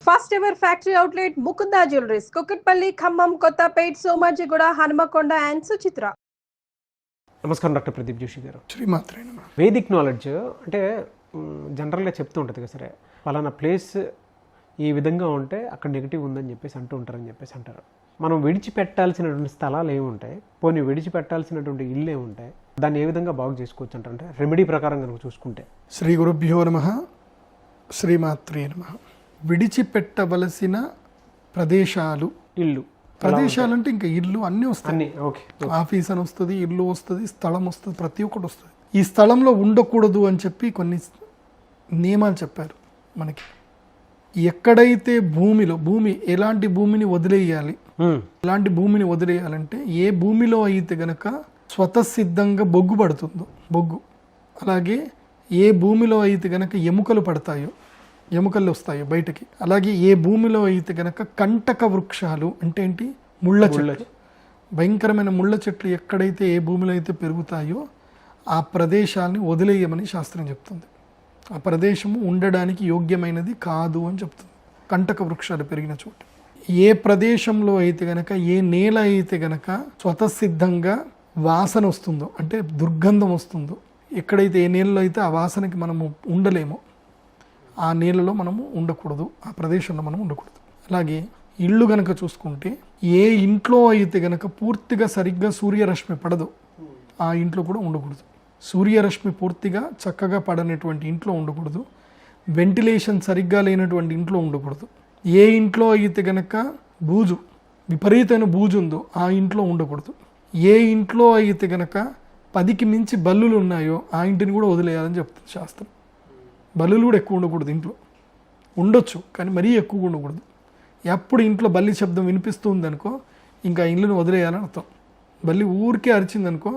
First ever factory outlet Mukunda jewelleries Kukatpally, Khammam, Kothapet, Somajiguda, Hanumakonda and Suchitra. నమస్కారం doctor Pradeep Joshi గారు. శ్రీమాత్రే నమః. వేదిక్ నాలెడ్జ్ అంటే జనరల్గా చెప్తూ ఉంటుంది కదా, సరే పలానా ప్లేస్ ఈ విధంగా ఉంటే అక్కడ నెగిటివ్ ఉందని చెప్పేసి అంటారు. మనం విడిచిపెట్టాల్సినటువంటి స్థలాలు ఏముంటాయి, పోనీ విడిచిపెట్టాల్సినటువంటి ఇల్లు ఏముంటాయి, దాన్ని ఏ విధంగా బాగు చేసుకోవచ్చు అంటే రెమెడీ ప్రకారం కనుక చూసుకుంటే? శ్రీ గురుభ్యో నమః. శ్రీమాత్రే నమః. విడిచిపెట్టవలసిన ప్రదేశాలు, ఇల్లు ప్రదేశాలు అంటే ఇంకా ఇల్లు అన్నీ వస్తాయి. అన్ని ఓకే, ఆఫీస్ అని వస్తుంది, ఇల్లు వస్తుంది, స్థలం వస్తుంది, ప్రతి ఒక్కటి వస్తుంది. ఈ స్థలంలో ఉండకూడదు అని చెప్పి కొన్ని నియమాలు చెప్పారు మనకి. ఎక్కడైతే భూమి ఎలాంటి భూమిని వదిలేయాలి, ఎలాంటి భూమిని వదిలేయాలంటే ఏ భూమిలో అయితే గనక స్వతసిద్ధంగా బొగ్గు పడుతుందో బొగ్గు, అలాగే ఏ భూమిలో అయితే గనక ఎముకలు పడతాయో, ఎముకలు వస్తాయో బయటకి, అలాగే ఏ భూమిలో అయితే గనక కంటక వృక్షాలు అంటే ఏంటి, ముళ్ళ చెట్లు, భయంకరమైన ముళ్ళ చెట్లు ఎక్కడైతే ఏ భూమిలో అయితే పెరుగుతాయో ఆ ప్రదేశాన్ని వదిలేయమని శాస్త్రం చెప్తుంది. ఆ ప్రదేశము ఉండడానికి యోగ్యమైనది కాదు అని చెప్తుంది. కంటక వృక్షాలు పెరిగిన చోటు, ఏ ప్రదేశంలో అయితే గనక, ఏ నేల అయితే గనక స్వతసిద్ధంగా వాసన వస్తుందో అంటే దుర్గంధం వస్తుందో, ఎక్కడైతే ఏ నేలలో అయితే ఆ వాసనకి మనము ఉండలేమో ఆ నేలలో మనము ఉండకూడదు, ఆ ప్రదేశంలో మనం ఉండకూడదు. అలాగే ఇల్లు గనక చూసుకుంటే ఏ ఇంట్లో అయితే గనక పూర్తిగా సరిగ్గా సూర్యరశ్మి పడదో ఆ ఇంట్లో కూడా ఉండకూడదు. సూర్యరశ్మి పూర్తిగా చక్కగా పడనటువంటి ఇంట్లో ఉండకూడదు. వెంటిలేషన్ సరిగ్గా లేనటువంటి ఇంట్లో ఉండకూడదు. ఏ ఇంట్లో అయితే గనక విపరీతమైన బూజు ఉందో ఆ ఇంట్లో ఉండకూడదు. ఏ ఇంట్లో అయితే గనక 10కి మించి బల్లులు ఉన్నాయో ఆ ఇంటిని కూడా వదిలేయాలని చెప్తుంది శాస్త్రం. బల్లులు కూడా ఎక్కువ ఉండకూడదు. ఇంట్లో ఉండొచ్చు కానీ మరీ ఎక్కువగా ఉండకూడదు. ఎప్పుడు ఇంట్లో బల్లి శబ్దం వినిపిస్తుంది అనుకో ఇంకా ఇల్లును వదిలేయాలని అర్థం. బల్లి ఊరికే అరిచిందనుకో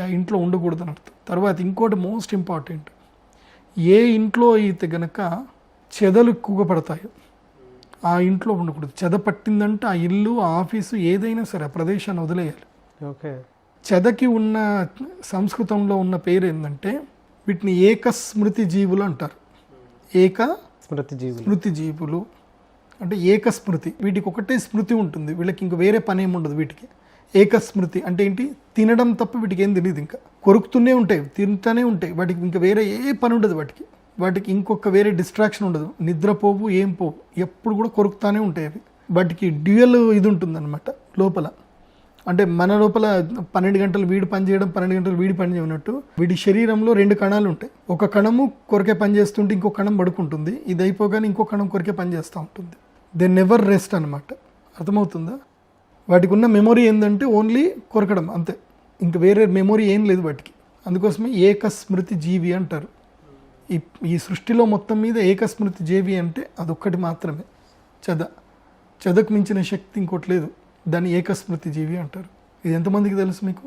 ఆ ఇంట్లో ఉండకూడదు అని అర్థం. తర్వాత ఇంకోటి మోస్ట్ ఇంపార్టెంట్, ఏ ఇంట్లో అయితే గనక చెదలు ఎక్కువగా పడతాయో ఆ ఇంట్లో ఉండకూడదు. చెద పట్టిందంటే ఆ ఇల్లు, ఆ ఆఫీసు ఏదైనా సరే ఆ ప్రదేశాన్ని వదిలేయాలి. ఓకే. చెదకి ఉన్న సంస్కృతంలో ఉన్న పేరు ఏంటంటే వీటిని ఏకస్మృతి జీవులు అంటారు. స్మృతి జీవులు అంటే ఏకస్మృతి, వీటికి ఒకటే స్మృతి ఉంటుంది, వీళ్ళకి ఇంక వేరే పని ఏమి ఉండదు. వీటికి ఏకస్మృతి అంటే ఏంటి, తినడం తప్ప వీటికి ఏం తెలియదు, ఇంకా కొరుకుతూనే ఉంటాయి, తింటూనే ఉంటాయి. వాటికి ఇంకా వేరే ఏ పని ఉండదు. వాటికి ఇంకొక వేరే డిస్ట్రాక్షన్ ఉండదు. నిద్రపోవు, ఏం పోవు, ఎప్పుడు కూడా కొరుకుతూనే ఉంటాయి అవి. వాటికి డ్యూయల్ ఇది ఉంటుందన్నమాట లోపల. అంటే మన లోపల 12 గంటలు వీడి పని చేయడం, 12 గంటలు వీడి పని చేయనట్టు వీడి శరీరంలో 2 కణాలు ఉంటాయి. ఒక కణము కొరికే పని చేస్తుంటే ఇంకో కణం పడుకుంటుంది. ఇది అయిపోగానే ఇంకో కణం కొరికే పని చేస్తూ ఉంటుంది. దే నెవర్ రెస్ట్ అనమాట. అర్థమవుతుందా? వాటికి ఉన్న మెమొరీ ఏంటంటే ఓన్లీ కొరకడం అంతే, ఇంక వేరే మెమొరీ ఏం లేదు వాటికి. అందుకోసమే ఏకస్మృతి జీవి అంటారు. ఈ సృష్టిలో మొత్తం మీద ఏకస్మృతి జీవి అంటే అదొక్కటి మాత్రమే. చెదకు మించిన శక్తి ఇంకోటి లేదు. దాన్ని ఏకస్మృతి జీవి అంటారు. ఇది ఎంతమందికి తెలుసు మీకు?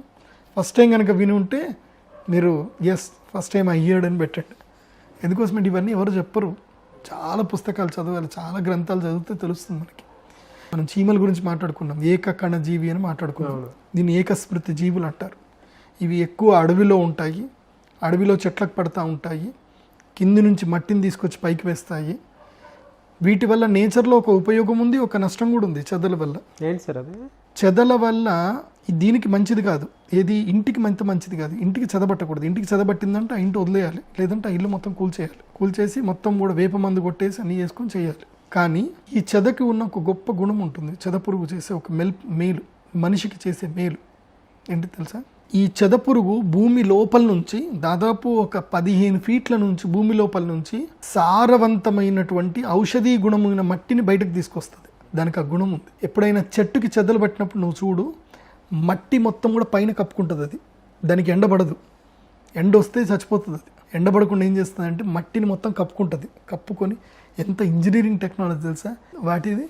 ఫస్ట్ టైం కనుక విని ఉంటే మీరు ఫస్ట్ టైం అయ్యాడు అని పెట్టండి. ఎందుకోసమంటే ఇవన్నీ ఎవరు చెప్పరు. చాలా పుస్తకాలు చదవాలి, చాలా గ్రంథాలు చదివితే తెలుస్తుంది మనకి. మనం చీమల గురించి మాట్లాడుకున్నాం, ఏకకణ జీవి అని మాట్లాడుకున్నాం. దీన్ని ఏకస్మృతి జీవులు అంటారు. ఇవి ఎక్కువ అడవిలో ఉంటాయి, అడవిలో చెట్లకు పడతా ఉంటాయి, కింది నుంచి మట్టిని తీసుకొచ్చి పైకి వేస్తాయి. వీటి వల్ల నేచర్లో ఒక ఉపయోగం ఉంది, ఒక నష్టం కూడా ఉంది. చెదల వల్ల ఏంటి సార్ అది? చెదల వల్ల దీనికి మంచిది కాదు, ఏది ఇంటికి మంచిది కాదు. ఇంటికి చెదబట్టకూడదు. ఇంటికి చెదబట్టిందంటే ఆ ఇంటి వదిలేయాలి, లేదంటే ఆ ఇల్లు మొత్తం కూల్చేసి మొత్తం కూడా వేప మందు కొట్టేసి అన్నీ చేసుకొని చేయాలి. కానీ ఈ చెదకి ఉన్న ఒక గొప్ప గుణం ఉంటుంది. చెద పురుగు చేసే ఒక మేలు, మనిషికి చేసే మేలు ఏంటి తెలుసా? ఈ చెద పురుగు భూమి లోపల నుంచి దాదాపు ఒక 15 ఫీట్ల నుంచి భూమి లోపల నుంచి సారవంతమైనటువంటి ఔషధీ గుణమైన మట్టిని బయటకు తీసుకొస్తుంది. దానికి ఆ గుణం ఉంది. ఎప్పుడైనా చెట్టుకి చెదలు పట్టినప్పుడు నువ్వు చూడు, మట్టి మొత్తం కూడా పైన కప్పుకుంటుంది. అది దానికి ఎండబడదు. ఎండ వస్తే చచ్చిపోతుంది. అది ఎండబడకుండా ఏం చేస్తుంది అంటే మట్టిని మొత్తం కప్పుకుంటుంది. కప్పుకొని ఎంత ఇంజనీరింగ్ టెక్నాలజీ తెలుసా వాటిది,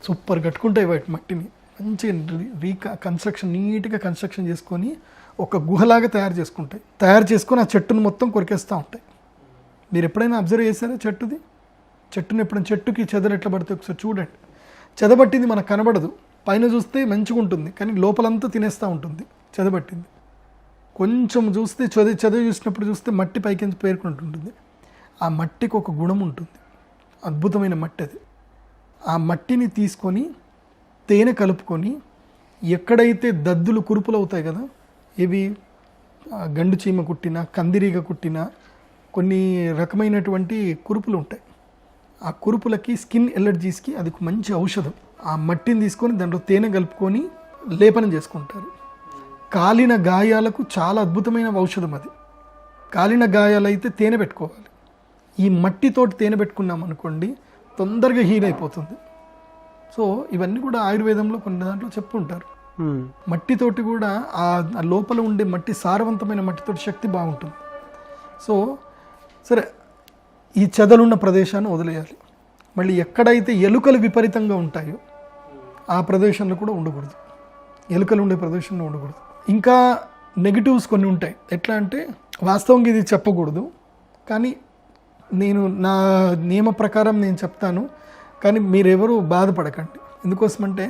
సూపర్ కట్టుకుంటాయి వాటి మట్టిని. మంచిగా కన్స్ట్రక్షన్, నీట్గా కన్స్ట్రక్షన్ చేసుకొని ఒక గుహలాగా తయారు చేసుకొని ఆ చెట్టును మొత్తం కొరికేస్తూ ఉంటాయి. మీరు ఎప్పుడైనా అబ్జర్వ్ చేశారా చెట్టుని ఎప్పుడైనా చెట్టుకి చెదలు ఎట్లా పడితే ఒకసారి చూడండి. చెదబట్టింది మనకు కనబడదు, పైన చూస్తే మంచిగా ఉంటుంది కానీ లోపలంతా తినేస్తూ ఉంటుంది చెదబట్టింది. కొంచెం చూస్తే చదువు చూసినప్పుడు చూస్తే మట్టి పైకి పేర్కొంటుంటుంది. ఆ మట్టికి ఒక గుణం ఉంటుంది, అద్భుతమైన మట్టి అది. ఆ మట్టిని తీసుకొని తేనె కలుపుకొని ఎక్కడైతే దద్దులు కురుపులు అవుతాయి కదా, ఇవి గండు చీమ కుట్టినా కందిరీగ కుట్టినా కొన్ని రకమైనటువంటి కురుపులు ఉంటాయి. ఆ కురుపులకి స్కిన్ ఎలర్జీస్కి అది ఒక మంచి ఔషధం. ఆ మట్టిని తీసుకొని దాంట్లో తేనె కలుపుకొని లేపనం చేసుకుంటారు. కాలిన గాయాలకు చాలా అద్భుతమైన ఔషధం అది. కాలిన గాయాలైతే తేనె పెట్టుకోవాలి. ఈ మట్టితోటి తేనె పెట్టుకున్నాం అనుకోండి తొందరగా హీల్ అయిపోతుంది. సో ఇవన్నీ కూడా ఆయుర్వేదంలో కొన్ని దాంట్లో చెప్పుంటారు. మట్టితోటి కూడా ఆ లోపల ఉండే మట్టి సారవంతమైన మట్టితోటి శక్తి బాగుంటుంది. సో సరే, ఈ చెదలున్న ప్రదేశాన్ని వదిలేయాలి. మళ్ళీ ఎక్కడైతే ఎలుకలు విపరీతంగా ఉంటాయో ఆ ప్రదేశంలో కూడా ఉండకూడదు. ఎలుకలు ఉండే ప్రదేశంలో ఉండకూడదు. ఇంకా నెగిటివ్స్ కొన్ని ఉంటాయి. ఎట్లా అంటే వాస్తవంగా ఇది చెప్పకూడదు, కానీ నేను నా నియమ ప్రకారం నేను చెప్తాను, కానీ మీరెవరూ బాధపడకండి. ఎందుకోసమంటే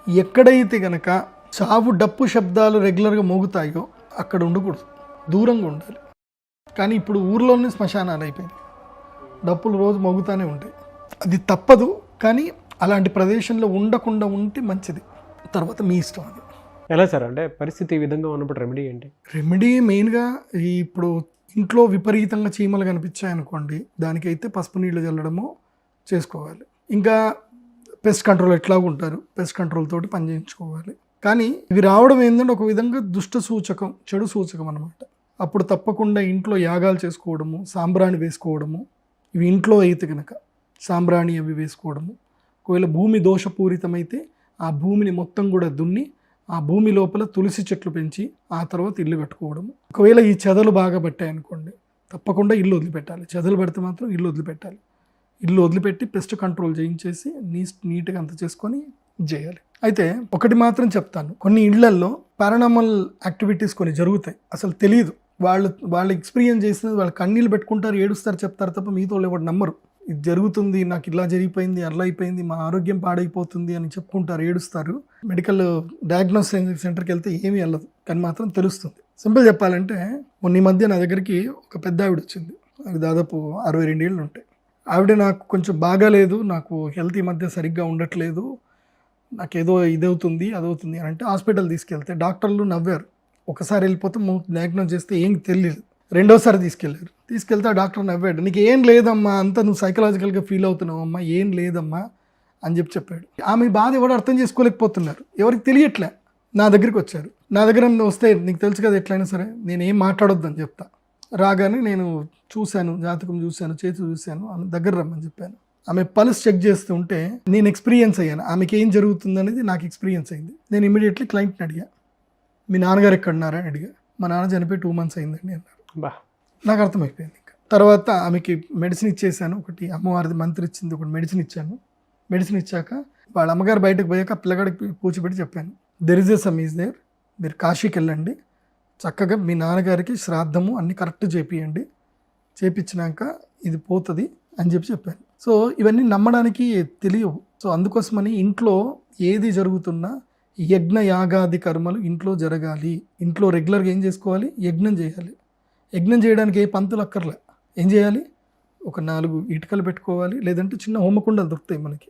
ఎక్కడైతే కనుక చావు డప్పు శబ్దాలు రెగ్యులర్గా మోగుతాయో అక్కడ ఉండకూడదు, దూరంగా ఉండాలి. కానీ ఇప్పుడు ఊర్లోనే శ్మశానాలు అయిపోయింది, డప్పులు రోజు మోగుతూనే ఉంటాయి. అది తప్పదు, కానీ అలాంటి ప్రదేశంలో ఉండకుండా ఉంటే మంచిది. తర్వాత మీ ఇష్టం. అది ఎలా సార్ అంటే పరిస్థితి ఈ విధంగా ఉన్నప్పుడు రెమెడీ ఏంటి? రెమెడీ మెయిన్గా ఇప్పుడు ఇంట్లో విపరీతంగా చీమలు కనిపించాయనుకోండి, దానికైతే పసుపు నీళ్ళు చల్లడము చేసుకోవాలి. ఇంకా పెస్ట్ కంట్రోల్ ఎట్లాగూ ఉంటారు, పెస్ట్ కంట్రోల్ తోటి పని చేయించుకోవాలి. కానీ ఇవి రావడం ఏంటంటే ఒక విధంగా దుష్ట సూచకం, చెడు సూచకం అనమాట. అప్పుడు తప్పకుండా ఇంట్లో యాగాలు చేసుకోవడము, సాంబ్రాణి వేసుకోవడము, ఇవి ఇంట్లో అయితే కనుక సాంబ్రాణి అవి వేసుకోవడము. ఒకవేళ భూమి దోషపూరితమైతే ఆ భూమిని మొత్తం కూడా దున్ని ఆ భూమి లోపల తులసి చెట్లు పెంచి ఆ తర్వాత ఇల్లు కట్టుకోవడము. ఒకవేళ ఈ చెదలు బాగా పట్టాయనుకోండి తప్పకుండా ఇల్లు వదిలిపెట్టాలి. చెదలు పడితే మాత్రం ఇల్లు వదిలిపెట్టాలి. ఇల్లు వదిలిపెట్టి పెస్ట్ కంట్రోల్ చేయించేసి నీట్గా అంత చేసుకొని చేయాలి. అయితే ఒకటి మాత్రం చెప్తాను, కొన్ని ఇళ్లల్లో పారానార్మల్ యాక్టివిటీస్ కొన్ని జరుగుతాయి, అసలు తెలియదు. వాళ్ళు ఎక్స్పీరియన్స్ చేసినది వాళ్ళు కన్నీళ్ళు పెట్టుకుంటారు, ఏడుస్తారు, చెప్తారు తప్ప మీతో వాళ్ళు ఎవరు నమ్మరు. ఇది జరుగుతుంది, నాకు ఇలా జరిగిపోయింది, అలా అయిపోయింది, మా ఆరోగ్యం పాడైపోతుంది అని చెప్పుకుంటారు, ఏడుస్తారు. మెడికల్ డయాగ్నోస్టిక్ సెంటర్కి వెళ్తే ఏమీ వెళ్ళదు, కానీ మాత్రం తెలుస్తుంది. సింపుల్ చెప్పాలంటే మొన్న ఈ మధ్య నా దగ్గరికి ఒక పెద్ద ఆవిడ వచ్చింది. అది దాదాపు 62 ఏళ్ళు ఉంటాయి. ఆవిడ నాకు కొంచెం బాగాలేదు, నాకు హెల్త్ ఈ మధ్య సరిగ్గా ఉండట్లేదు, నాకేదో ఇదవుతుంది అదవుతుంది అని అంటే హాస్పిటల్ తీసుకెళ్తే డాక్టర్లు నవ్వారు. ఒకసారి వెళ్ళిపోతే డయాగ్నోస్ చేస్తే ఏం తెలియదు. రెండోసారి తీసుకెళ్తే ఆ డాక్టర్ నవ్వాడు. నీకు ఏం లేదమ్మా, అంతా నువ్వు సైకలాజికల్గా ఫీల్ అవుతున్నావు అమ్మా, ఏం లేదమ్మా అని చెప్పాడు. ఆమె బాధ ఎవరు అర్థం చేసుకోలేకపోతున్నారు, ఎవరికి తెలియట్లే. నా దగ్గరికి వచ్చారు. నా దగ్గర వస్తే నీకు తెలుసు కదా ఎట్లయినా సరే నేను ఏం మాట్లాడొద్దని చెప్తా. రాగానే నేను చూశాను, జాతకం చూశాను, చేతి చూశాను, ఆమె దగ్గర రమ్మని చెప్పాను. ఆమె పల్స్ చెక్ చేస్తూ ఉంటే నేను ఎక్స్పీరియన్స్ అయ్యాను, ఆమెకి ఏం జరుగుతుంది అనేది నాకు ఎక్స్పీరియన్స్ అయింది. నేను ఇమీడియట్లీ క్లయింట్ని అడిగా, మీ నాన్నగారు ఎక్కడున్నారా అని అడిగా. మా నాన్న చనిపోయి 2 months అయిందండి అన్నారు. నాకు అర్థమైపోయింది. ఇంకా తర్వాత ఆమెకి మెడిసిన్ ఇచ్చేసాను. ఒకటి అమ్మవారిది మంత్రి ఇచ్చింది, ఒకటి మెడిసిన్ ఇచ్చాను. మెడిసిన్ ఇచ్చాక వాళ్ళ అమ్మగారు బయటకు పోయాక పిల్లగాడికి కూర్చోబెట్టి చెప్పాను, there is a some is there, మీరు కాశీకి వెళ్ళండి, చక్కగా మీ నాన్నగారికి శ్రాద్ధము అన్నీ కరెక్ట్ చేపియండి, చేపించినాక ఇది పోతుంది అని చెప్పాను. సో ఇవన్నీ నమ్మడానికి తెలియవు. సో అందుకోసమని ఇంట్లో ఏది జరుగుతున్నా యజ్ఞ యాగాది కర్మలు ఇంట్లో జరగాలి. ఇంట్లో రెగ్యులర్గా ఏం చేసుకోవాలి, యజ్ఞం చేయాలి. యజ్ఞం చేయడానికి ఏ పంతులు అక్కర్లే. ఏం చేయాలి, ఒక 4 ఇటుకలు పెట్టుకోవాలి, లేదంటే చిన్న హోమకుండాలు దొరుకుతాయి మనకి,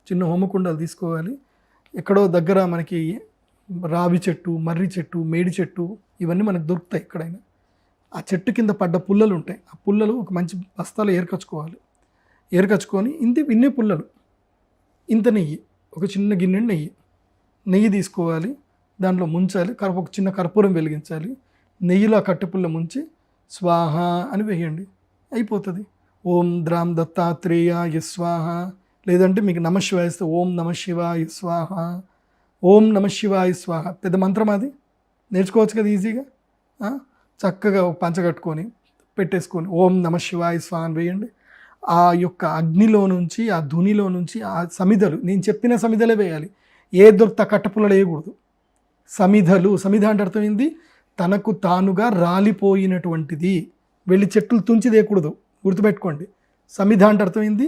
చిన్న హోమకుండాలు తీసుకోవాలి. ఎక్కడో దగ్గర మనకి రావి చెట్టు, మర్రి చెట్టు, మేడి చెట్టు ఇవన్నీ మనకు దొరుకుతాయి ఎక్కడైనా. ఆ చెట్టు కింద పడ్డ పుల్లలు ఉంటాయి, ఆ పుల్లలు ఒక మంచి బస్తాలో ఏర్కచ్చుకోవాలి. ఏర్కచ్చుకొని ఇన్నే పుల్లలు, ఇంత నెయ్యి, ఒక చిన్న గిన్నె నెయ్యి తీసుకోవాలి, దాంట్లో ముంచాలి, ఒక చిన్న కర్పూరం వెలిగించాలి, నెయ్యిలో ఆ కట్టెపుల్ల ముంచి స్వాహ అని వేయండి, అయిపోతుంది. ఓం ద్రాం దత్తాత్రేయాయ స్వాహ, లేదంటే మీకు నమశివాయ ఇస్తే ఓం నమశివాయ స్వాహ, ఓం నమశివాయ స్వాహ. పెద్ద మంత్రం అది, నేర్చుకోవచ్చు కదా ఈజీగా. చక్కగా పంచ కట్టుకొని పెట్టేసుకొని ఓం నమశివాయ స్వాహ అని వేయండి. ఆ యొక్క అగ్నిలో నుంచి, ఆ ధునిలో నుంచి ఆ సమిధలు, నేను చెప్పిన సమిధలే వేయాలి, ఏ దొరుకుతా కట్టపుల్లలు వేయకూడదు. సమిధ అంటే అర్థమైంది, తనకు తానుగా రాలిపోయినటువంటిది, వెళ్ళి చెట్లు తుంచి దేయకూడదు, గుర్తుపెట్టుకోండి. సమిధ అంటే అర్థమైంది,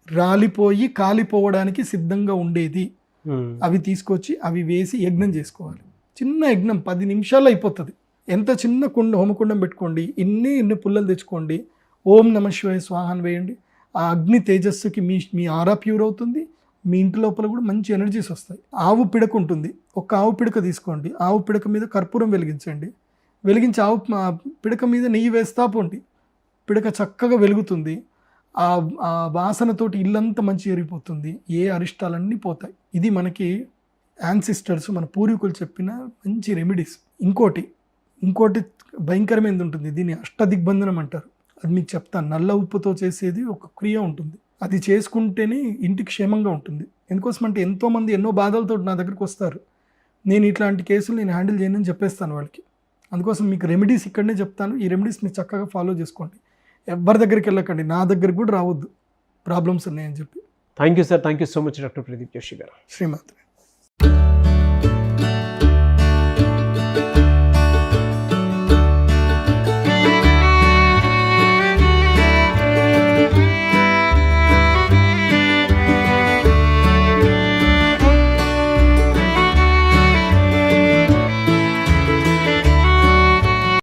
రాలిపోయి కాలిపోవడానికి సిద్ధంగా ఉండేది. అవి తీసుకొచ్చి అవి వేసి యజ్ఞం చేసుకోవాలి. చిన్న యజ్ఞం 10 నిమిషాల్లో అయిపోతుంది. ఎంత చిన్న హోమకుండం పెట్టుకోండి, ఇన్ని పుల్లలు తెచ్చుకోండి, ఓం నమ శివాయ స్వాహ అని వేయండి. ఆ అగ్ని తేజస్సుకి మీ ఆరా ప్యూర్ అవుతుంది, మీ ఇంటి లోపల కూడా మంచి ఎనర్జీస్ వస్తాయి. ఆవు పిడక ఉంటుంది, ఒక ఆవు పిడక తీసుకోండి, ఆవు పిడక మీద కర్పూరం వెలిగించండి, వెలిగించి పిడక మీద నెయ్యి వేస్తా పోండి, పిడక చక్కగా వెలుగుతుంది. ఆ వాసనతోటి ఇల్లంతా మంచి ఎరిగిపోతుంది, ఏ అరిష్టాలన్నీ పోతాయి. ఇది మనకి యాన్సిస్టర్స్ మన పూర్వీకులు చెప్పిన మంచి రెమెడీస్. ఇంకోటి భయంకరమైనది ఉంటుంది, దీన్ని అష్టదిగ్బంధనం అంటారు. అది మీకు చెప్తాను. నల్ల ఉప్పుతో చేసేది ఒక క్రియ ఉంటుంది, అది చేసుకుంటేనే ఇంటికి క్షేమంగా ఉంటుంది. ఎందుకోసం అంటే ఎంతోమంది ఎన్నో బాధలతో నా దగ్గరికి వస్తారు, నేను ఇట్లాంటి కేసులు నేను హ్యాండిల్ చేయనని చెప్పేస్తాను వాళ్ళకి. అందుకోసం మీకు రెమెడీస్ ఇక్కడనే చెప్తాను, ఈ రెమెడీస్ మీరు చక్కగా ఫాలో చేసుకోండి. ఎవరి దగ్గరికి వెళ్ళకండి, నా దగ్గరికి కూడా రావద్దు ప్రాబ్లమ్స్ ఉన్నాయని చెప్పి. Thank you sir, thank you so much doctor Pradeep Joshi గారు. శ్రీమాత్రే.